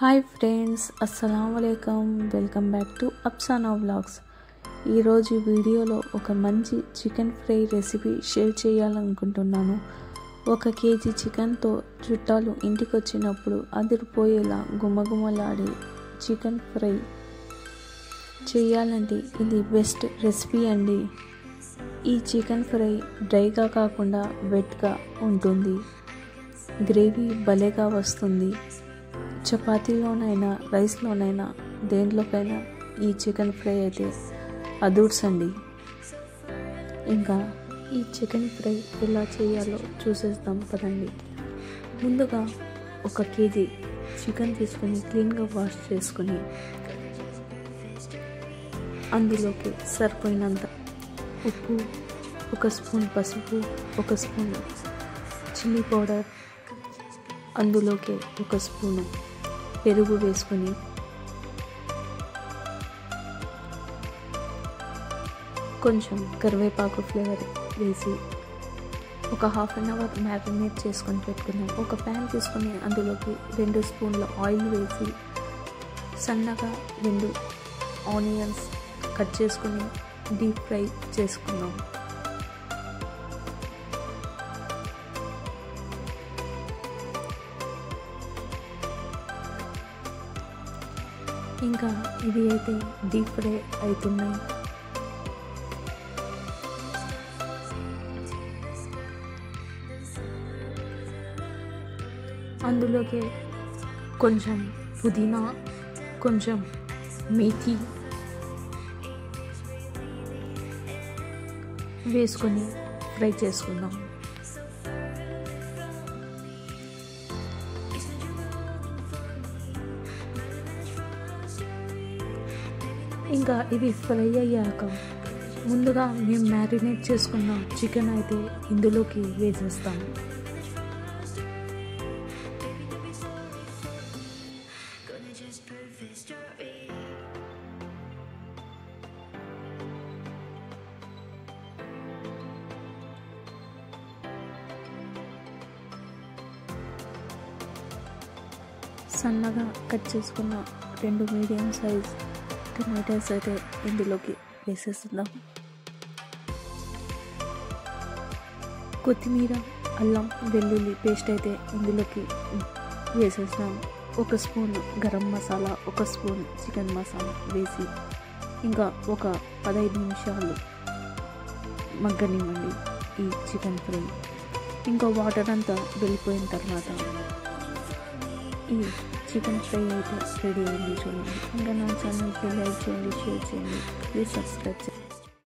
Hi friends, అస్సలాముఅలైకుం. Welcome back to Afsana vlogs. ఈరోజు వీడియోలో ఒక మంచి చికెన్ ఫ్రై రెసిపీ షేర్ చేయాలనుకుంటున్నాను. 1 కేజీ చికెన్తో చుట్టాలు ఇంటికి వచ్చినప్పుడు అదిరిపోయేలా గుమగుమలాడే చికెన్ ఫ్రై చేయాలంటే ఇది బెస్ట్ రెసిపీ అండి. ఈ చికెన్ ఫ్రై డ్రైగా కాకుండా వెట్గా ఉంటుంది. గ్రేవీ భలేగా వస్తుంది. చపాతీలోనైనా రైస్లోనైనా దేంట్లోకైనా ఈ చికెన్ ఫ్రై అయితే అదూర్సండి. ఇంకా ఈ చికెన్ ఫ్రై ఎలా చేయాలో చూసేద్దాం పదండి. ముందుగా 1 కేజీ చికెన్ తీసుకొని క్లీన్గా వాష్ చేసుకొని అందులోకి సరిపోయినంత ఉప్పు, 1 స్పూన్ పసుపు, 1 స్పూన్ చిల్లీ పౌడర్, అందులోకి 1 స్పూను పెరుగు వేసుకొని కొంచెం కరివేపాకు ఫ్లేవర్ వేసి ఒక హాఫ్ అన్ అవర్ మ్యారినేట్ చేసుకొని పెట్టుకున్నాం. ఒక ప్యాన్ తీసుకొని అందులోకి 2 స్పూన్ల ఆయిల్ వేసి సన్నగా 2 ఆనియన్స్ కట్ చేసుకొని డీప్ ఫ్రై చేసుకున్నాం. ఇంకా ఇవి అయితే డీప్ ఫ్రై అవుతున్నాయి. అందులోకి కొంచెం పుదీనా, కొంచెం మేథి వేసుకొని ఫ్రై చేసుకుందాం. ఇంకా ఇవి ఫ్రై అయ్యాక ముందుగా మేము మ్యారినేట్ చేసుకున్న చికెన్ అయితే ఇందులోకి వేసేస్తాం. సన్నగా కట్ చేసుకున్న 2 మీడియం సైజ్ టమాటాస్ అయితే ఇందులోకి వేసేస్తున్నాం. కొత్తిమీర, అల్లం వెల్లుల్లి పేస్ట్ అయితే ఇందులోకి వేసేస్తాం. 1 spoon garam masala, 1 spoon chicken masala వేసి ఇంకా ఒక 15 నిమిషాలు మగ్గనివ్వండి ఈ చికెన్ ఫ్రై. ఇంకా వాటర్ అంతా వెళ్ళిపోయిన తర్వాత ఈ చికెన్ ఫ్రై అయితే రెడీ అయింది. చూడండి. ఇంకా నా ఛానల్కి లైక్ చేయండి, షేర్ చేయండి, ప్లీజ్ సబ్స్క్రైబ్ చేయండి.